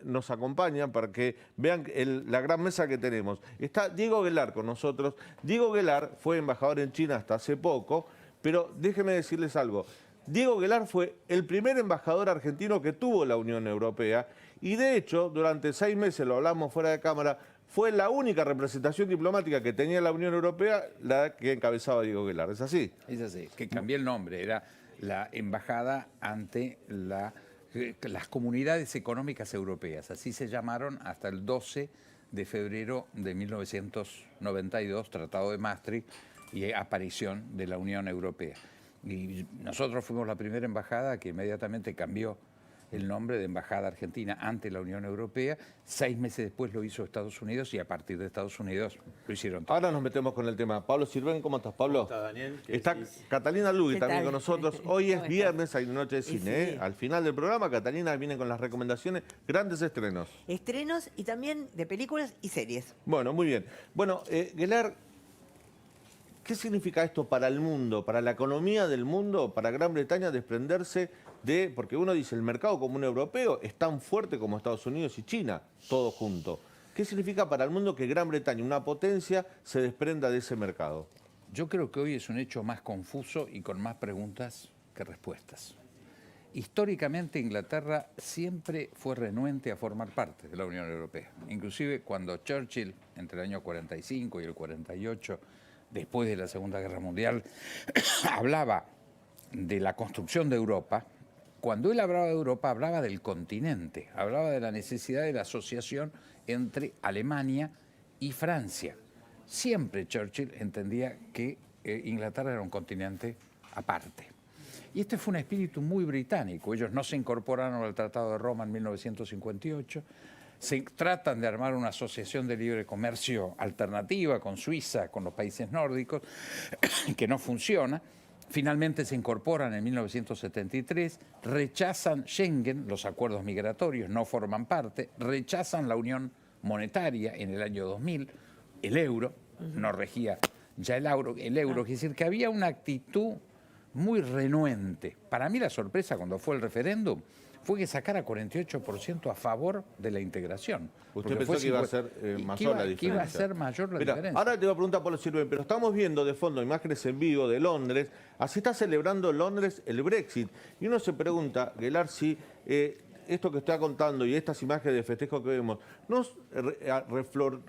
nos acompañan para que vean la gran mesa que tenemos. Está Diego Guelar con nosotros. Diego Guelar fue embajador en China hasta hace poco, pero déjenme decirles algo. Diego Guelar fue el primer embajador argentino que tuvo la Unión Europea y de hecho durante 6 meses, lo hablamos fuera de cámara, fue la única representación diplomática que tenía la Unión Europea la que encabezaba Diego Guelar. ¿Es así? Es así, que cambié el nombre, era la embajada ante las comunidades económicas europeas, así se llamaron hasta el 12 de febrero de 1992, Tratado de Maastricht y aparición de la Unión Europea. Y nosotros fuimos la primera embajada que inmediatamente cambió el nombre de Embajada Argentina ante la Unión Europea. 6 meses después lo hizo Estados Unidos y a partir de Estados Unidos lo hicieron todos. Ahora nos metemos con el tema. Pablo Sirven, ¿cómo estás, Pablo? ¿Cómo estás, Daniel? Está Catalina Lugui también con nosotros. Hoy es viernes, hay noche de cine. Sí. Al final del programa, Catalina viene con las recomendaciones, grandes estrenos. Estrenos y también de películas y series. Bueno, muy bien. Bueno, Guelar, ¿qué significa esto para el mundo, para la economía del mundo, para Gran Bretaña desprenderse de, porque uno dice, el mercado común europeo es tan fuerte como Estados Unidos y China, todo junto? ¿Qué significa para el mundo que Gran Bretaña, una potencia, se desprenda de ese mercado? Yo creo que hoy es un hecho más confuso y con más preguntas que respuestas. Históricamente Inglaterra siempre fue renuente a formar parte de la Unión Europea. Inclusive cuando Churchill, entre el año 45 y el 48, después de la Segunda Guerra Mundial, hablaba de la construcción de Europa. Cuando él hablaba de Europa, hablaba del continente, hablaba de la necesidad de la asociación entre Alemania y Francia. Siempre Churchill entendía que Inglaterra era un continente aparte. Y este fue un espíritu muy británico. Ellos no se incorporaron al Tratado de Roma en 1958, se tratan de armar una asociación de libre comercio alternativa con Suiza, con los países nórdicos, que no funciona. Finalmente se incorporan en 1973, rechazan Schengen, los acuerdos migratorios no forman parte, rechazan la Unión Monetaria en el año 2000, el euro, no regía ya el euro, quiere decir que había una actitud muy renuente. Para mí la sorpresa cuando fue el referéndum fue que sacara 48% a favor de la integración. ¿Usted pensó que iba a ser mayor la diferencia? Que iba a ser mayor la diferencia. Ahora te voy a preguntar por los Sirven, pero estamos viendo de fondo imágenes en vivo de Londres. Así está celebrando Londres el Brexit. Y uno se pregunta, Guelar, si esto que está contando y estas imágenes de festejo que vemos, ¿no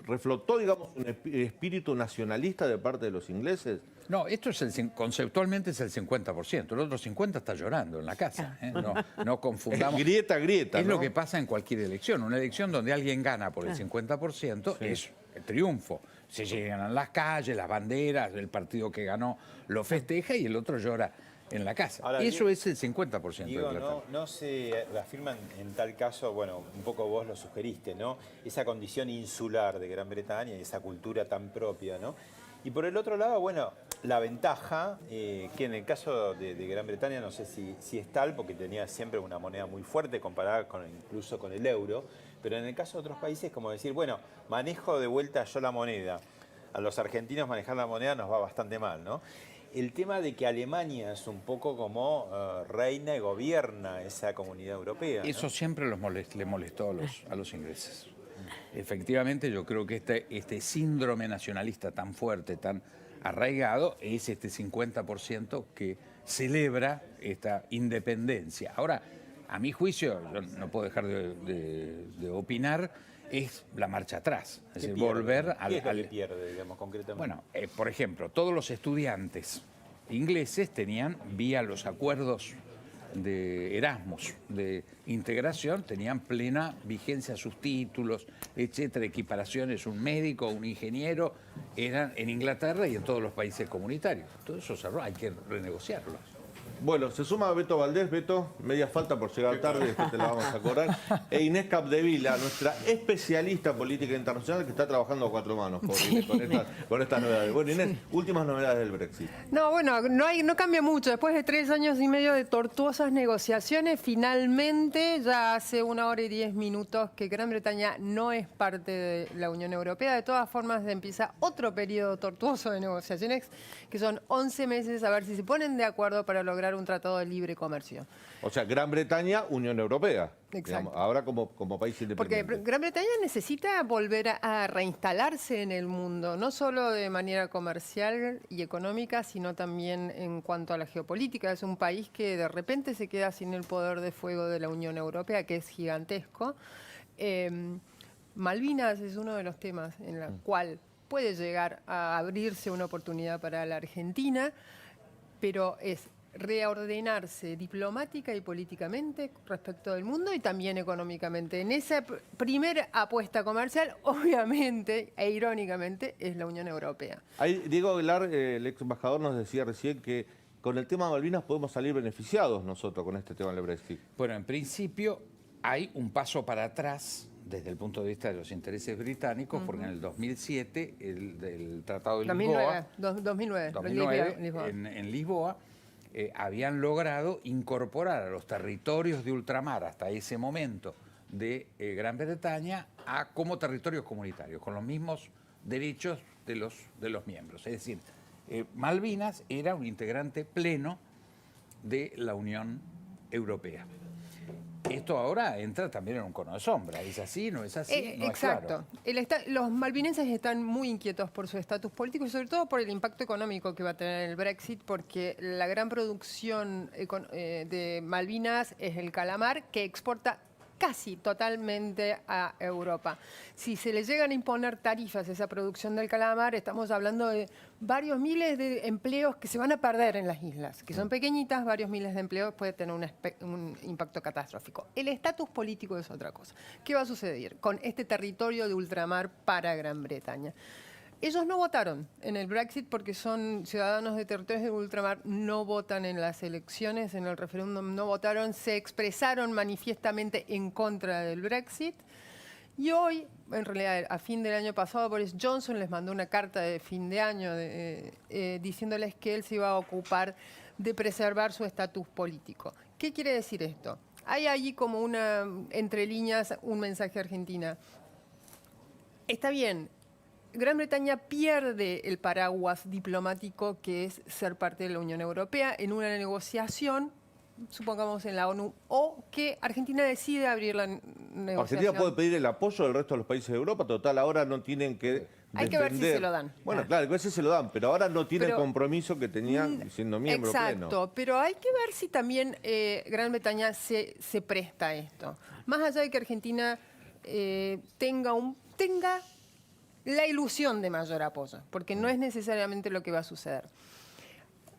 reflotó, digamos, un espíritu nacionalista de parte de los ingleses? No, esto es conceptualmente es el 50%, el otro 50% está llorando en la casa. No confundamos. Grieta, Es ¿no? lo que pasa en cualquier elección. Una elección donde alguien gana por el 50% es el triunfo. Se llegan a las calles, las banderas, el partido que ganó lo festeja y el otro llora en la casa. Ahora, eso es el 50% Diego, de plata. no se afirma en tal caso, bueno, un poco vos lo sugeriste, ¿no? Esa condición insular de Gran Bretaña y esa cultura tan propia, ¿no? Y por el otro lado, bueno, la ventaja, que en el caso de Gran Bretaña no sé si es tal, porque tenía siempre una moneda muy fuerte comparada incluso con el euro, pero en el caso de otros países, como decir, bueno, manejo de vuelta yo la moneda. A los argentinos manejar la moneda nos va bastante mal, ¿no? El tema de que Alemania es un poco como reina y gobierna esa comunidad europea, ¿no? Eso siempre le molestó a los ingleses. Efectivamente, yo creo que este síndrome nacionalista tan fuerte, tan arraigado, es este 50% que celebra esta independencia. Ahora, a mi juicio, yo no puedo dejar de opinar, es la marcha atrás. Es decir, volver ¿Qué es lo que pierde, digamos, concretamente? Bueno, por ejemplo, todos los estudiantes ingleses tenían, vía los acuerdos de Erasmus, de integración, tenían plena vigencia sus títulos, etcétera, equiparaciones, un médico, un ingeniero, eran en Inglaterra y en todos los países comunitarios. Todo eso cerró, hay que renegociarlos. Bueno, se suma Beto Valdés. Beto, media falta por llegar tarde, después te la vamos a cobrar. E Inés Capdevila, nuestra especialista en política internacional que está trabajando a 4 manos con estas novedades. Bueno, Inés, últimas novedades del Brexit. No, bueno, no cambia mucho. Después de 3 años y medio de tortuosas negociaciones, finalmente, ya hace 1 hora y 10 minutos que Gran Bretaña no es parte de la Unión Europea. De todas formas, empieza otro periodo tortuoso de negociaciones, que son 11 meses, a ver si se ponen de acuerdo para lograr lograr un tratado de libre comercio. O sea, Gran Bretaña, Unión Europea. Exacto. Ahora como país Porque independiente. Gran Bretaña necesita volver a reinstalarse en el mundo, no solo de manera comercial y económica, sino también en cuanto a la geopolítica. Es un país que de repente se queda sin el poder de fuego de la Unión Europea, que es gigantesco. Malvinas es uno de los temas en el cual puede llegar a abrirse una oportunidad para la Argentina, pero es reordenarse diplomática y políticamente respecto del mundo y también económicamente. En esa primera apuesta comercial, obviamente e irónicamente, es la Unión Europea. Ahí Diego Aguilar, el ex embajador, nos decía recién que con el tema de Malvinas podemos salir beneficiados nosotros con este tema del Brexit. Bueno, en principio hay un paso para atrás desde el punto de vista de los intereses británicos, porque en el 2007 el Tratado de Lisboa, 2009, Lisboa. En Lisboa, habían logrado incorporar a los territorios de ultramar hasta ese momento de Gran Bretaña como territorios comunitarios, con los mismos derechos de los miembros. Es decir, Malvinas era un integrante pleno de la Unión Europea. Esto ahora entra también en un cono de sombra. ¿Es así? ¿No es así? No Exacto. Es claro. Los malvinenses están muy inquietos por su estatus político y sobre todo por el impacto económico que va a tener el Brexit, porque la gran producción de Malvinas es el calamar, que exporta casi totalmente a Europa. Si se le llegan a imponer tarifas a esa producción del calamar, estamos hablando de varios miles de empleos que se van a perder en las islas, que son pequeñitas, varios miles de empleos puede tener un impacto catastrófico. El estatus político es otra cosa. ¿Qué va a suceder con este territorio de ultramar para Gran Bretaña? Ellos no votaron en el Brexit porque son ciudadanos de territorios de ultramar, no votan en las elecciones, en el referéndum no votaron, se expresaron manifiestamente en contra del Brexit. Y hoy, en realidad, a fin del año pasado, Boris Johnson les mandó una carta de fin de año diciéndoles que él se iba a ocupar de preservar su estatus político. ¿Qué quiere decir esto? Hay allí como entre líneas, un mensaje a Argentina. Está bien. Gran Bretaña pierde el paraguas diplomático que es ser parte de la Unión Europea en una negociación, supongamos en la ONU, o que Argentina decide abrir la negociación. Argentina puede pedir el apoyo del resto de los países de Europa, total, ahora no tienen que Hay que ver si se lo dan. Bueno, claro, a veces se lo dan, pero ahora no tiene el compromiso que tenían siendo miembro pleno. Exacto, pero hay que ver si también Gran Bretaña se presta a esto. Más allá de que Argentina tenga la ilusión de mayor apoyo, porque no es necesariamente lo que va a suceder.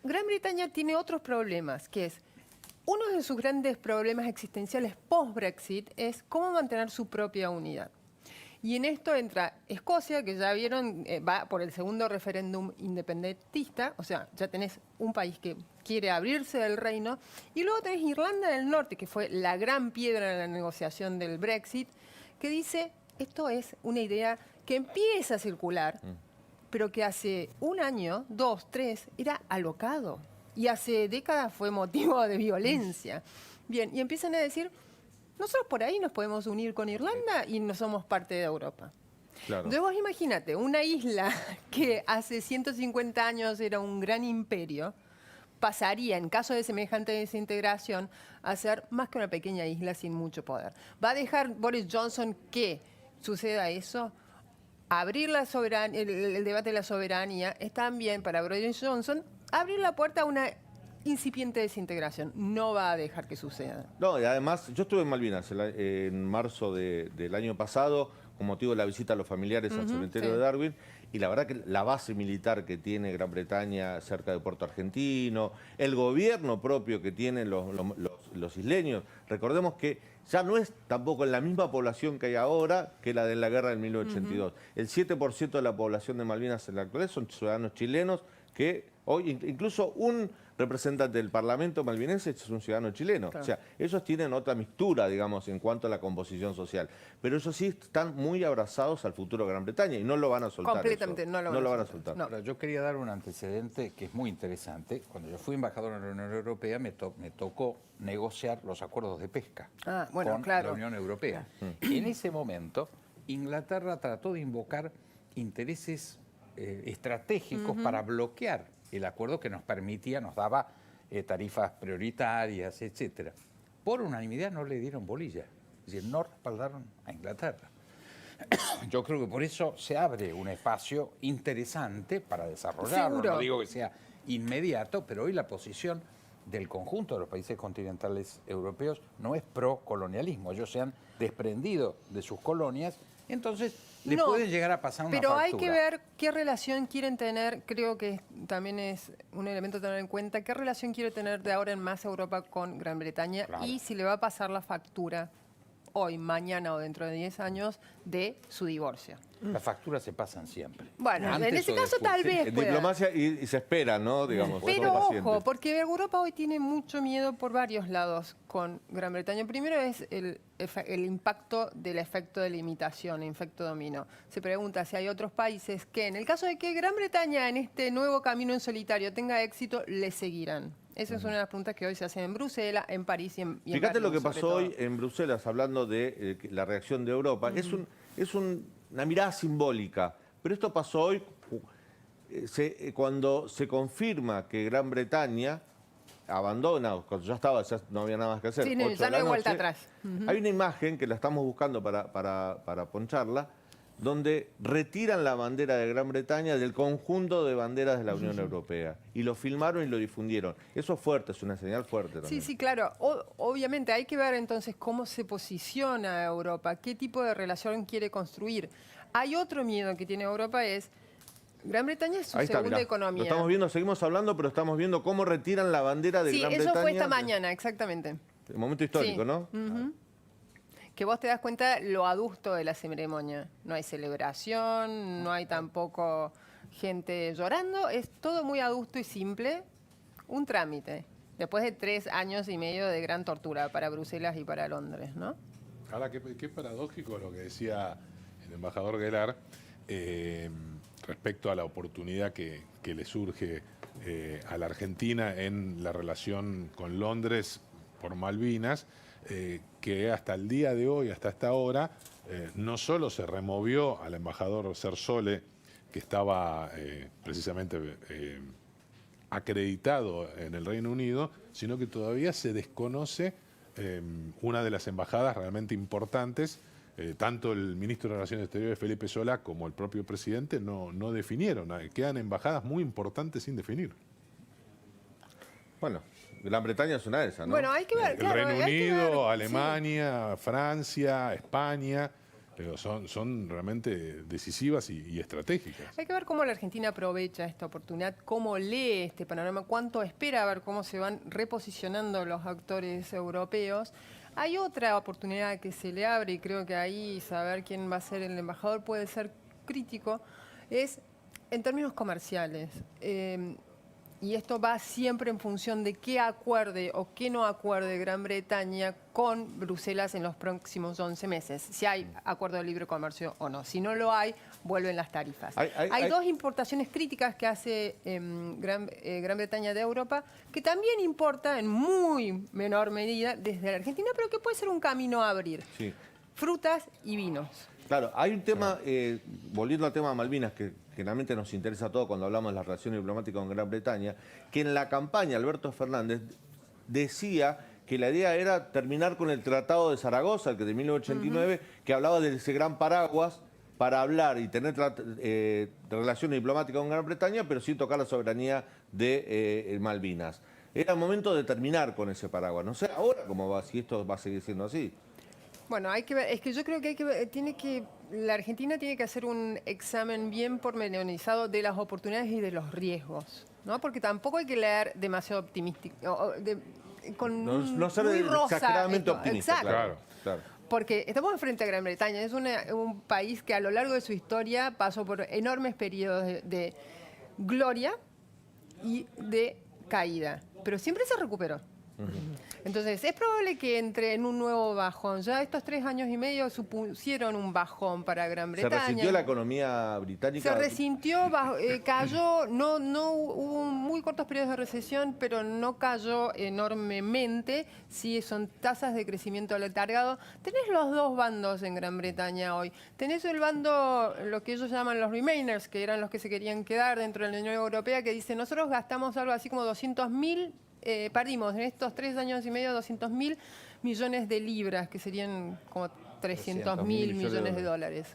Gran Bretaña tiene otros problemas, que es uno de sus grandes problemas existenciales post-Brexit es cómo mantener su propia unidad. Y en esto entra Escocia, que ya vieron, va por el segundo referéndum independentista, o sea, ya tenés un país que quiere abrirse del reino, y luego tenés Irlanda del Norte, que fue la gran piedra en la negociación del Brexit, que dice, esto es una idea que empieza a circular, pero que hace un año, 2, 3, era alocado. Y hace décadas fue motivo de violencia. Bien, y empiezan a decir, nosotros por ahí nos podemos unir con Irlanda y no somos parte de Europa. Claro. Entonces vos imagínate, una isla que hace 150 años era un gran imperio, pasaría, en caso de semejante desintegración, a ser más que una pequeña isla sin mucho poder. ¿Va a dejar Boris Johnson que suceda eso? Abrir la el debate de la soberanía es también para Boris Johnson abrir la puerta a una incipiente desintegración. No va a dejar que suceda. No, y además, yo estuve en Malvinas en marzo del año pasado con motivo de la visita a los familiares al cementerio de Darwin, y la verdad que la base militar que tiene Gran Bretaña cerca de Puerto Argentino, el gobierno propio que tienen los isleños, recordemos que ya no es tampoco la misma población que hay ahora que la de la guerra del 1982. El 7% de la población de Malvinas en la actualidad son ciudadanos chilenos que hoy, incluso un representante del Parlamento malvinense es un ciudadano chileno. Claro. O sea, ellos tienen otra mixtura, digamos, en cuanto a la composición social. Pero ellos sí están muy abrazados al futuro de Gran Bretaña y no lo van a soltar. Completamente, eso. no lo van a soltar. No. Ahora, yo quería dar un antecedente que es muy interesante. Cuando yo fui embajador en la Unión Europea, me tocó negociar los acuerdos de pesca con la Unión Europea. En ese momento, Inglaterra trató de invocar intereses estratégicos para bloquear el acuerdo que nos permitía, nos daba tarifas prioritarias, etcétera. Por unanimidad no le dieron bolilla, es decir, no respaldaron a Inglaterra. Yo creo que por eso se abre un espacio interesante para desarrollarlo. Seguro. No digo que sea inmediato, pero hoy la posición del conjunto de los países continentales europeos no es pro-colonialismo. Ellos se han desprendido de sus colonias, entonces le No, puede llegar a pasar una Pero factura. hay que ver qué relación quieren tener, creo que también es un elemento a tener en cuenta, qué relación quiere tener de ahora en más Europa con Gran Bretaña Claro. y si le va a pasar la factura hoy, mañana o dentro de 10 años de su divorcio. Las facturas se pasan siempre. Bueno, Antes en ese o caso después. tal vez En pueda. diplomacia y se espera, ¿no? Digamos, Pero somos pacientes. ojo, porque Europa hoy tiene mucho miedo por varios lados con Gran Bretaña. Primero es el impacto del efecto de limitación, el efecto dominó. Se pregunta si hay otros países que, en el caso de que Gran Bretaña en este nuevo camino en solitario tenga éxito, le seguiran. Esa es una de las preguntas que hoy se hacen en Bruselas, en París y en Fíjate lo Berlín, que sobre pasó hoy todo. en Bruselas, hablando de la reacción de Europa. Es una mirada simbólica, pero esto pasó hoy cuando se confirma que Gran Bretaña abandona, cuando ya no había nada más que hacer. Sí, 8 ya de no hay la vuelta noche. atrás. Hay una imagen que la estamos buscando para poncharla, donde retiran la bandera de Gran Bretaña del conjunto de banderas de la Unión Europea. Y lo filmaron y lo difundieron. Eso es fuerte, es una señal fuerte también. Sí, sí, claro. Obviamente hay que ver entonces cómo se posiciona Europa, qué tipo de relación quiere construir. Hay otro miedo que tiene Europa, es Gran Bretaña es su Ahí está, segunda mirá. economía. Lo estamos viendo, seguimos hablando, pero estamos viendo cómo retiran la bandera de Sí, Gran eso Bretaña. fue esta mañana, exactamente. El momento histórico, Sí. ¿no? Que vos te das cuenta lo adusto de la ceremonia. No hay celebración, no hay tampoco gente llorando, es todo muy adusto y simple, un trámite. Después de 3 años y medio de gran tortura para Bruselas y para Londres, ¿no? Ahora, qué paradójico lo que decía el embajador Guelar respecto a la oportunidad que le surge a la Argentina en la relación con Londres por Malvinas, que hasta el día de hoy, hasta esta hora, no solo se removió al embajador Cersole, que estaba precisamente acreditado en el Reino Unido, sino que todavía se desconoce una de las embajadas realmente importantes. Tanto el ministro de Relaciones Exteriores, Felipe Solá, como el propio presidente no definieron. Quedan embajadas muy importantes sin definir. Bueno, Gran Bretaña es una de esas, ¿no? Bueno, hay que ver, El claro, Reino hay que ver, Unido, sí. Alemania, Francia, España, pero son realmente decisivas y estratégicas. Hay que ver cómo la Argentina aprovecha esta oportunidad, cómo lee este panorama, cuánto espera, a ver cómo se van reposicionando los actores europeos. Hay otra oportunidad que se le abre y creo que ahí saber quién va a ser el embajador puede ser crítico, es en términos comerciales. Y esto va siempre en función de qué acuerde o qué no acuerde Gran Bretaña con Bruselas en los próximos 11 meses. Si hay acuerdo de libre comercio o no. Si no lo hay, vuelven las tarifas. Hay dos importaciones críticas que hace Gran Bretaña de Europa, que también importa en muy menor medida desde la Argentina, pero que puede ser un camino a abrir. Sí. Frutas y vinos. Claro, hay un tema, volviendo al tema de Malvinas, que generalmente nos interesa a todos cuando hablamos de la relación diplomática con Gran Bretaña, que en la campaña Alberto Fernández decía que la idea era terminar con el Tratado de Zaragoza, el que de 1989, que hablaba de ese gran paraguas para hablar y tener relaciones diplomáticas con Gran Bretaña, pero sin tocar la soberanía de Malvinas. Era el momento de terminar con ese paraguas. No sé ahora cómo va, si esto va a seguir siendo así. Bueno, hay que ver, es que yo creo que hay que ver, la Argentina tiene que hacer un examen bien pormenorizado de las oportunidades y de los riesgos, ¿no? Porque tampoco hay que leer demasiado optimístico, No ser muy rosa exageradamente esto. optimista. Exacto. Claro. Porque estamos enfrente a Gran Bretaña, es un país que a lo largo de su historia pasó por enormes periodos de gloria y de caída, pero siempre se recuperó. Entonces, es probable que entre en un nuevo bajón. Ya estos 3 años y medio supusieron un bajón para Gran ¿Se Bretaña. resintió la economía británica? Se resintió, cayó, no hubo muy cortos periodos de recesión, pero no cayó enormemente. Sí, son tasas de crecimiento letargado. Tenés los dos bandos en Gran Bretaña hoy. Tenés el bando, lo que ellos llaman los Remainers, que eran los que se querían quedar dentro de la Unión Europea, que dicen, nosotros gastamos algo así como 200.000 perdimos en estos 3 años y medio 200.000 millones de libras, que serían como 300.000 millones de dólares.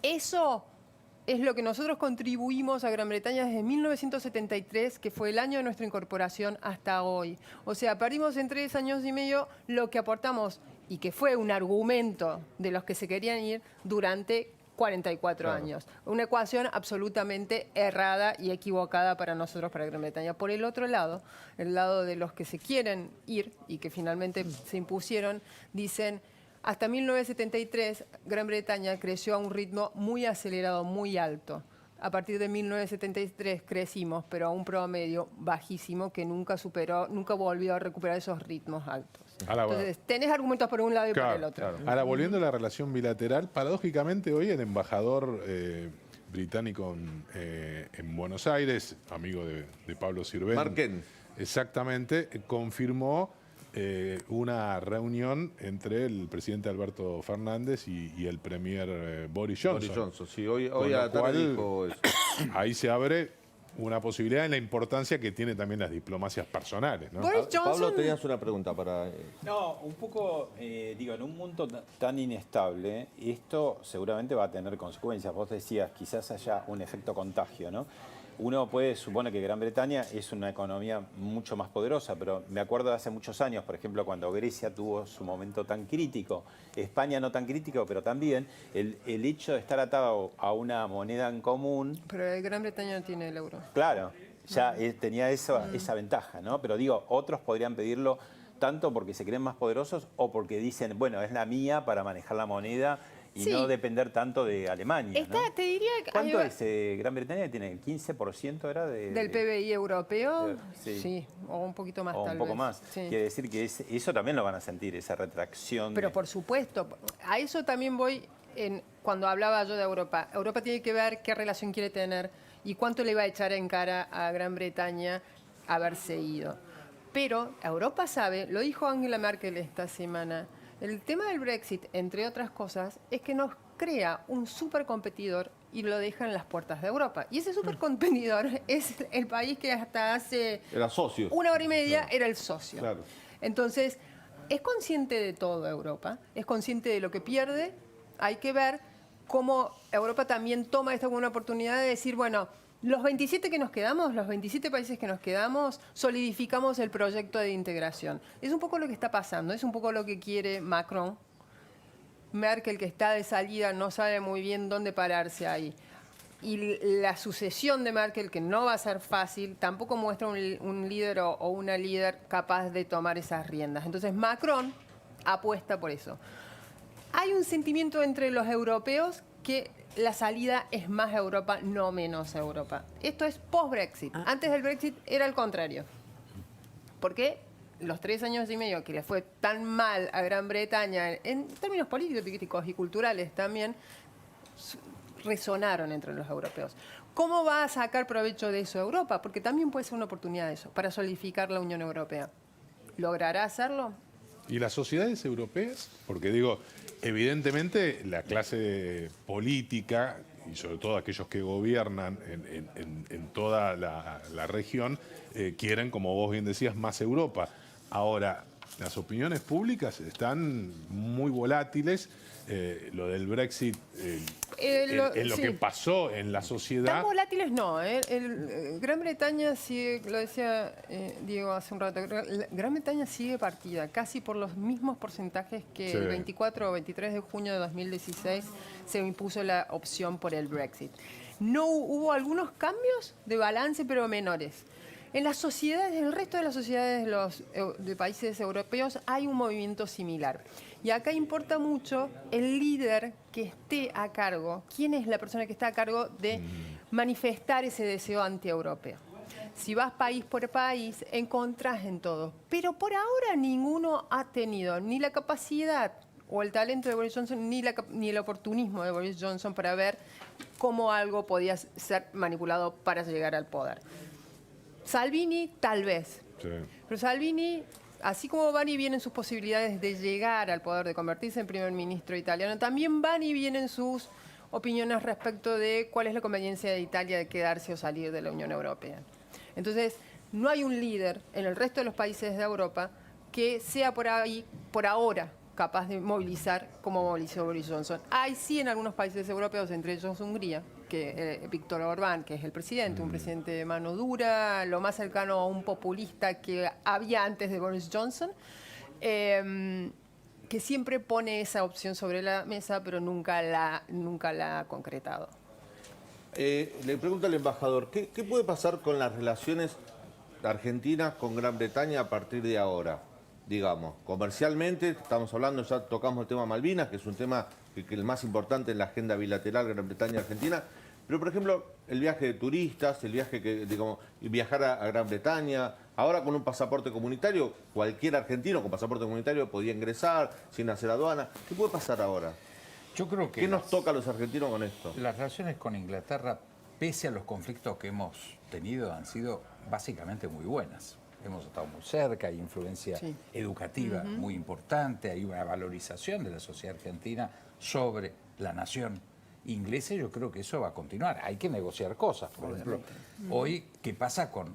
Eso es lo que nosotros contribuimos a Gran Bretaña desde 1973, que fue el año de nuestra incorporación, hasta hoy. O sea, perdimos en 3 años y medio lo que aportamos y que fue un argumento de los que se querían ir durante 44 años. Una ecuación absolutamente errada y equivocada para nosotros, para Gran Bretaña. Por el otro lado, el lado de los que se quieren ir y que finalmente se impusieron, dicen: hasta 1973, Gran Bretaña creció a un ritmo muy acelerado, muy alto. A partir de 1973 crecimos, pero a un promedio bajísimo que nunca volvió a recuperar esos ritmos altos. Entonces, tenés argumentos por un lado y por el otro. Ahora, volviendo a la relación bilateral, paradójicamente hoy el embajador británico en Buenos Aires, amigo de Pablo Sirven, Marquen. exactamente, confirmó una reunión entre el presidente Alberto Fernández y el premier Boris Johnson. Boris Johnson, sí, hoy Con a lo la tarde cual, dijo eso. ahí se abre una posibilidad en la importancia que tiene también las diplomacias personales, ¿no? Boris Johnson, Pablo, tenías una pregunta para... No, un poco, digo, en un mundo tan inestable, esto seguramente va a tener consecuencias. Vos decías, quizás haya un efecto contagio, ¿no? Uno puede suponer que Gran Bretaña es una economía mucho más poderosa, pero me acuerdo de hace muchos años, por ejemplo, cuando Grecia tuvo su momento tan crítico, España no tan crítico, pero también el hecho de estar atado a una moneda en común. pero Gran Bretaña no tiene el euro. Claro, ya tenía esa ventaja, ¿no? Pero digo, otros podrían pedirlo tanto porque se creen más poderosos o porque dicen, bueno, es la mía para manejar la moneda y Sí. no depender tanto de Alemania, ¿no? Te diría que ¿Cuánto es Gran Bretaña? ¿Tiene el 15% era del PBI europeo, Sí. sí, o un poquito más o tal un poco vez. más? Sí. Quiere decir que eso también lo van a sentir, esa retracción. Pero por supuesto, a eso también voy cuando hablaba yo de Europa. Europa tiene que ver qué relación quiere tener y cuánto le va a echar en cara a Gran Bretaña haberse ido. Pero Europa sabe, lo dijo Angela Merkel esta semana, el tema del Brexit, entre otras cosas, es que nos crea un supercompetidor y lo deja en las puertas de Europa. Y ese supercompetidor es el país que hasta hace Era socio. 1 hora y media era el socio. Claro. Entonces, es consciente de todo Europa, es consciente de lo que pierde. Hay que ver cómo Europa también toma esto como una oportunidad de decir, bueno, los 27 que nos quedamos, los 27 países que nos quedamos, solidificamos el proyecto de integración. Es un poco lo que está pasando, es un poco lo que quiere Macron. Merkel, que está de salida, no sabe muy bien dónde pararse ahí. Y la sucesión de Merkel, que no va a ser fácil, tampoco muestra un líder o una líder capaz de tomar esas riendas. Entonces Macron apuesta por eso. Hay un sentimiento entre los europeos que la salida es más Europa, no menos Europa. Esto es post-Brexit. Antes del Brexit era el contrario. ¿Por qué? Los 3 años y medio que le fue tan mal a Gran Bretaña, en términos políticos y culturales también, resonaron entre los europeos. ¿Cómo va a sacar provecho de eso Europa? Porque también puede ser una oportunidad de eso, para solidificar la Unión Europea. ¿Logrará hacerlo? ¿Y las sociedades europeas? Porque digo, evidentemente la clase política, y sobre todo aquellos que gobiernan en toda la región, quieren, como vos bien decías, más Europa. Ahora, las opiniones públicas están muy volátiles. Lo del Brexit es lo sí. que pasó en la sociedad. Tan volátiles no. Gran Bretaña sigue, lo decía Diego hace un rato, Gran Bretaña sigue partida, casi por los mismos porcentajes que Sí. el 24 o 23 de junio de 2016 se impuso la opción por el Brexit. No hubo algunos cambios de balance, pero menores. En las sociedades, en el resto de las sociedades de países europeos hay un movimiento similar. Y acá importa mucho el líder que esté a cargo, quién es la persona que está a cargo de manifestar ese deseo anti-europeo. Si vas país por país, encontrás en todo. Pero por ahora ninguno ha tenido ni la capacidad o el talento de Boris Johnson, ni el oportunismo de Boris Johnson para ver cómo algo podía ser manipulado para llegar al poder. Salvini, tal vez. Sí. Pero Salvini, así como van y vienen sus posibilidades de llegar al poder, de convertirse en primer ministro italiano, también van y vienen sus opiniones respecto de cuál es la conveniencia de Italia de quedarse o salir de la Unión Europea. Entonces, no hay un líder en el resto de los países de Europa que sea por ahora, capaz de movilizar como movilizó Boris Johnson. Hay sí en algunos países europeos, entre ellos Hungría, que Víctor Orbán, que es el presidente, un presidente de mano dura, lo más cercano a un populista que había antes de Boris Johnson, que siempre pone esa opción sobre la mesa, pero nunca la ha concretado. Le pregunto al embajador, ¿qué puede pasar con las relaciones argentinas con Gran Bretaña a partir de ahora? Digamos, comercialmente, estamos hablando, ya tocamos el tema Malvinas, que es un tema que es el más importante en la agenda bilateral Gran Bretaña-Argentina, pero por ejemplo, el viaje de turistas, el viaje viajar a Gran Bretaña, ahora con un pasaporte comunitario, cualquier argentino con pasaporte comunitario podía ingresar sin hacer aduana. ¿Qué puede pasar ahora? Yo creo que ¿Qué nos toca a los argentinos con esto? las relaciones con Inglaterra, pese a los conflictos que hemos tenido, han sido básicamente muy buenas. Hemos estado muy cerca, hay influencia educativa muy importante, hay una valorización de la sociedad argentina sobre la nación inglesa. Yo creo que eso va a continuar. Hay que negociar cosas. Por ejemplo, hoy, ¿qué pasa con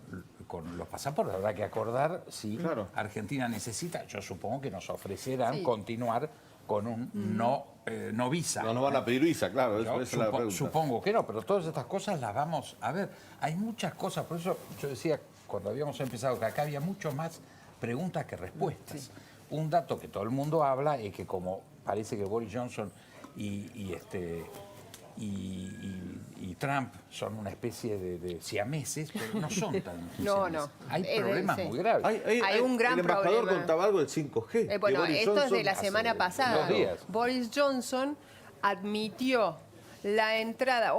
los pasaportes? Habrá que acordar si Argentina necesita. Yo supongo que nos ofrecerán continuar con un no visa. No nos van a pedir visa, claro, esa es la pregunta. Supongo que no, pero todas estas cosas las vamos a ver. Hay muchas cosas, por eso yo decía cuando habíamos empezado que acá había mucho más preguntas que respuestas. Un dato que todo el mundo habla es que como parece que Boris Johnson y Trump son una especie de siameses, pero no son tan siameses. Hay problemas muy graves. Hay un gran el embajador problema. contaba algo del 5G. Bueno, Boris esto es Johnson de la semana pasada. 2 días. Boris Johnson admitió la entrada,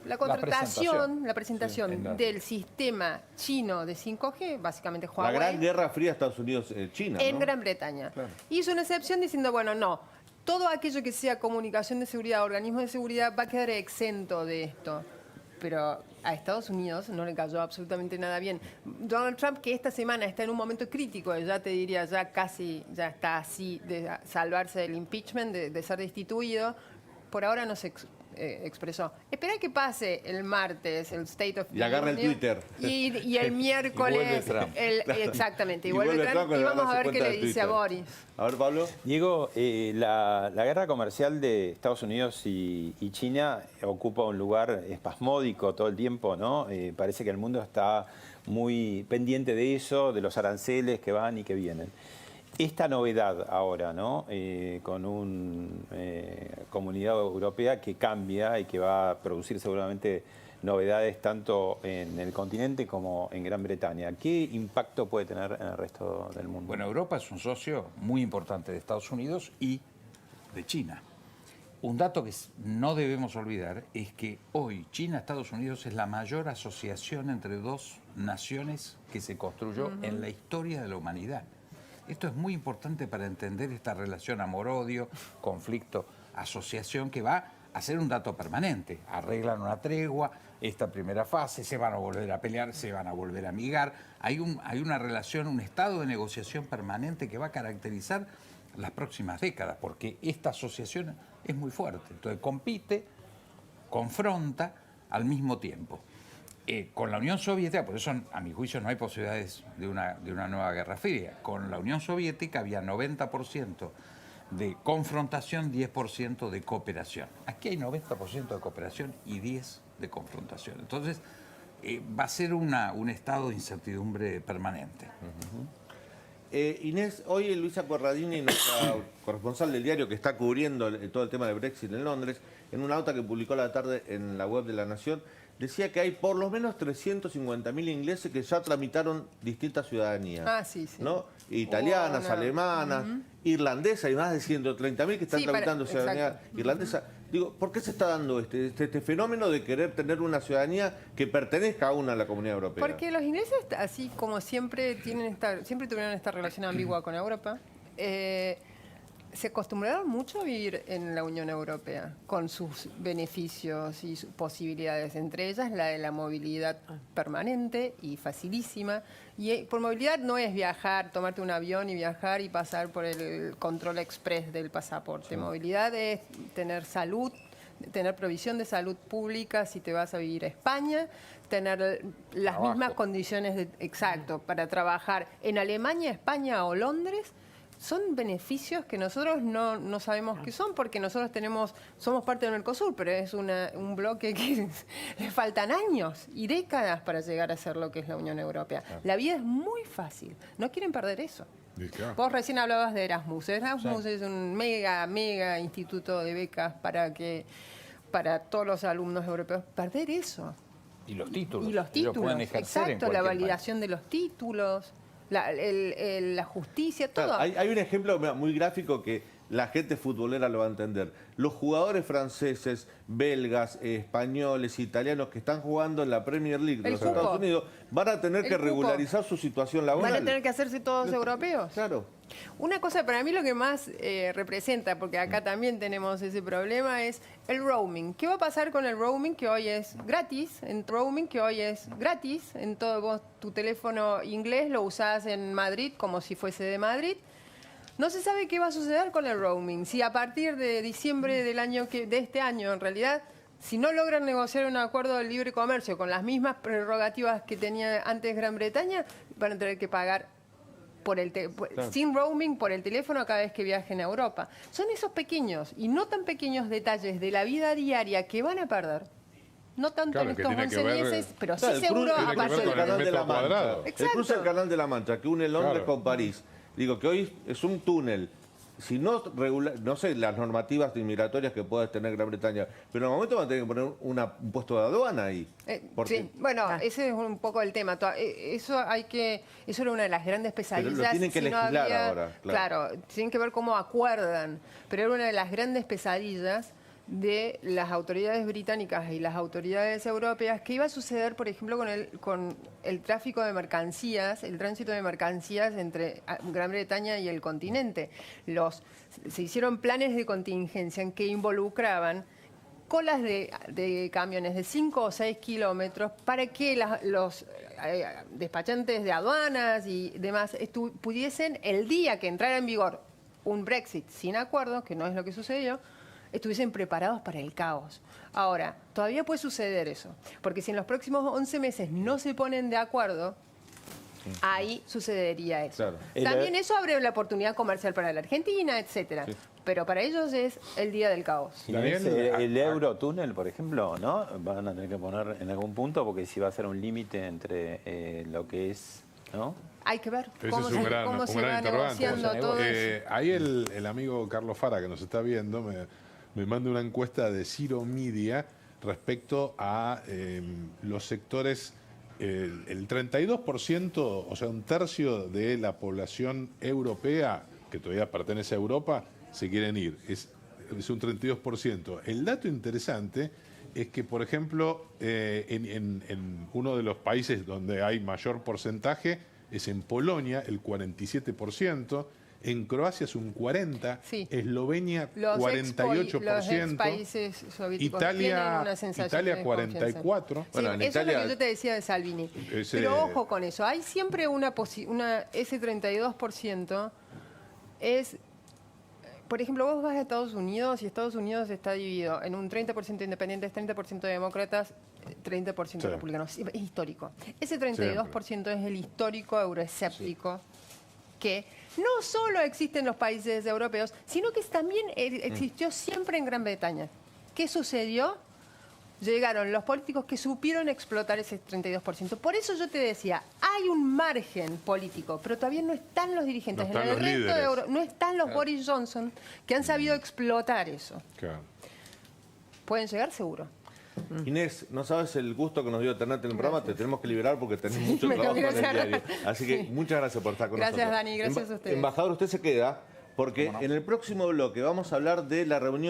la contratación, la presentación del sistema chino de 5G, básicamente La Huawei, gran guerra fría Estados Unidos-China, en ¿no? Gran Bretaña. Claro. Hizo una excepción diciendo, bueno, no, todo aquello que sea comunicación de seguridad, organismo de seguridad, va a quedar exento de esto. Pero a Estados Unidos no le cayó absolutamente nada bien. Donald Trump, que esta semana está en un momento crítico, ya te diría, ya está así de salvarse del impeachment, de ser destituido, por ahora no se expresó. Espera que pase el martes el State of the Y agarra el Union, Twitter. Y el miércoles... Trump. exactamente, y Y vuelve vuelve Trump Trump y con vamos a la ver qué cuenta le de dice a Twitter. Boris. A ver, Pablo. Diego, la guerra comercial de Estados Unidos y China ocupa un lugar espasmódico todo el tiempo, ¿no? Parece que el mundo está muy pendiente de eso, de los aranceles que van y que vienen. Esta novedad ahora, ¿no? Con una comunidad europea que cambia y que va a producir seguramente novedades tanto en el continente como en Gran Bretaña. ¿Qué impacto puede tener en el resto del mundo? Bueno, Europa es un socio muy importante de Estados Unidos y de China. Un dato que no debemos olvidar es que hoy China-Estados Unidos es la mayor asociación entre dos naciones que se construyó en la historia de la humanidad. Esto es muy importante para entender esta relación amor-odio, conflicto, asociación, que va a ser un dato permanente. Arreglan una tregua, esta primera fase, se van a volver a pelear, se van a volver a amigar. Hay una relación, un estado de negociación permanente que va a caracterizar las próximas décadas, porque esta asociación es muy fuerte. Entonces compite, confronta al mismo tiempo. Con la Unión Soviética, por eso a mi juicio no hay posibilidades de una nueva guerra fría. Con la Unión Soviética había 90% de confrontación, 10% de cooperación. Aquí hay 90% de cooperación y 10% de confrontación. Entonces va a ser un estado de incertidumbre permanente. Inés, hoy Luisa Corradini, nuestra corresponsal del diario que está cubriendo todo el tema del Brexit en Londres, en una nota que publicó a la tarde en la web de La Nación, decía que hay por lo menos 350.000 ingleses que ya tramitaron distintas ciudadanías. Ah, sí, sí. ¿No? Italianas, Una- alemanas, irlandesas, hay más de 130.000 que están Sí, tramitando ciudadanía exacto. irlandesa. Digo, ¿por qué se está dando este fenómeno de querer tener una ciudadanía que pertenezca a una a la Comunidad Europea? Porque los ingleses, así como siempre siempre tuvieron esta relación ambigua con Europa, se acostumbraron mucho a vivir en la Unión Europea, con sus beneficios y sus posibilidades, entre ellas la de la movilidad permanente y facilísima. Y por movilidad no es viajar, tomarte un avión y viajar y pasar por el control express del pasaporte. Movilidad es tener salud, tener provisión de salud pública si te vas a vivir a España, tener las Trabajo. mismas condiciones exacto para trabajar en Alemania, España o Londres. Son beneficios que nosotros no sabemos qué son, porque nosotros somos parte del Mercosur, pero es un bloque que le faltan años y décadas para llegar a ser lo que es la Unión Europea. La vida es muy fácil, no quieren perder eso. Y claro. Vos recién hablabas de Erasmus. Erasmus es un mega instituto de becas para todos los alumnos europeos. Perder eso. Y los títulos. Y los Ellos títulos, pueden ejercer en exacto, la cualquier validación de los títulos, la justicia, todo. Claro, hay un ejemplo muy gráfico que la gente futbolera lo va a entender. Los jugadores franceses, belgas, españoles, italianos que están jugando en la Premier League de El los cupo. Estados Unidos van a tener El que cupo. regularizar su situación laboral. Van a tener que hacerse todos europeos. Claro. Una cosa para mí lo que más representa, porque acá también tenemos ese problema, es el roaming. ¿Qué va a pasar con el roaming que hoy es gratis? En roaming que hoy es gratis. En todo vos, tu teléfono inglés lo usás en Madrid como si fuese de Madrid. No se sabe qué va a suceder con el roaming. Si a partir de diciembre de este año, en realidad, si no logran negociar un acuerdo de libre comercio con las mismas prerrogativas que tenía antes Gran Bretaña, van a tener que pagar sin roaming por el teléfono cada vez que viajen a Europa. Son esos pequeños y no tan pequeños detalles de la vida diaria que van a perder. No tanto Claro, en que estos tiene que 11 ver- meses, pero sí Claro, el seguro cruce a tiene que ver partir con el Canal de la metro Mancha. cuadrado. El cruce del Canal de la Mancha, que une Londres Claro. con París. Digo, que hoy es un túnel. Si no regula, no sé las normativas inmigratorias que pueda tener Gran Bretaña, pero en el momento van a tener que poner un puesto de aduana ahí. Porque- Sí, bueno, ese es un poco el tema. Eso era una de las grandes pesadillas. Pero lo tienen que si no legislar había- ahora, Claro, tienen que ver cómo acuerdan, pero era una de las grandes pesadillas de las autoridades británicas y las autoridades europeas, que iba a suceder, por ejemplo, con el tráfico de mercancías, el tránsito de mercancías entre Gran Bretaña y el continente. Se hicieron planes de contingencia en que involucraban colas de camiones de 5 o 6 kilómetros para que los despachantes de aduanas y demás pudiesen, el día que entrara en vigor un Brexit sin acuerdo, que no es lo que sucedió, estuviesen preparados para el caos. Ahora, todavía puede suceder eso, porque si en los próximos 11 meses no se ponen de acuerdo, ahí sucedería eso. Claro. También eso abre la oportunidad comercial para la Argentina, etcétera. Pero para ellos es el día del caos. Daniel, El Eurotúnel, por ejemplo, ¿no? Van a tener que poner en algún punto, porque si va a ser un límite entre lo que es, ¿no? Hay que ver Ese cómo es un gran, cómo un se gran va interrogante. negociando todo eso. Ahí el amigo Carlos Fara, que nos está viendo, me manda una encuesta de Ciro Media respecto a los sectores, el 32%, o sea, un tercio de la población europea que todavía pertenece a Europa, se quieren ir. Es un 32%. El dato interesante es que, por ejemplo, en uno de los países donde hay mayor porcentaje es en Polonia, el 47%, en Croacia es un 40%, Sí. Eslovenia Los 48%, países soviéticos tienen Italia, una sensación Italia de 44%. Sí, Bueno, en eso Italia- es lo que yo te decía de Salvini. Ese- Pero ojo con eso, hay siempre ese 32% es... Por ejemplo, vos vas a Estados Unidos y Estados Unidos está dividido en un 30% de independientes, 30% de demócratas, 30% Sí. republicanos. Es histórico. Ese 32% es el histórico euroescéptico que no solo existe en los países europeos, sino que también existió siempre en Gran Bretaña. ¿Qué sucedió? Llegaron los políticos que supieron explotar ese 32%. Por eso yo te decía, hay un margen político, pero todavía no están los dirigentes. No están en el los resto de líderes. no están los Boris Johnson que han sabido explotar eso. Claro. Pueden llegar seguro. Inés, no sabes el gusto que nos dio tenerte en el programa, te tenemos que liberar porque tenemos mucho me trabajo en tengo el que hacer. diario. Así que muchas gracias por estar con Gracias, nosotros. Dani, gracias a ustedes. Embajador, usted se queda porque en el próximo bloque vamos a hablar de la reunión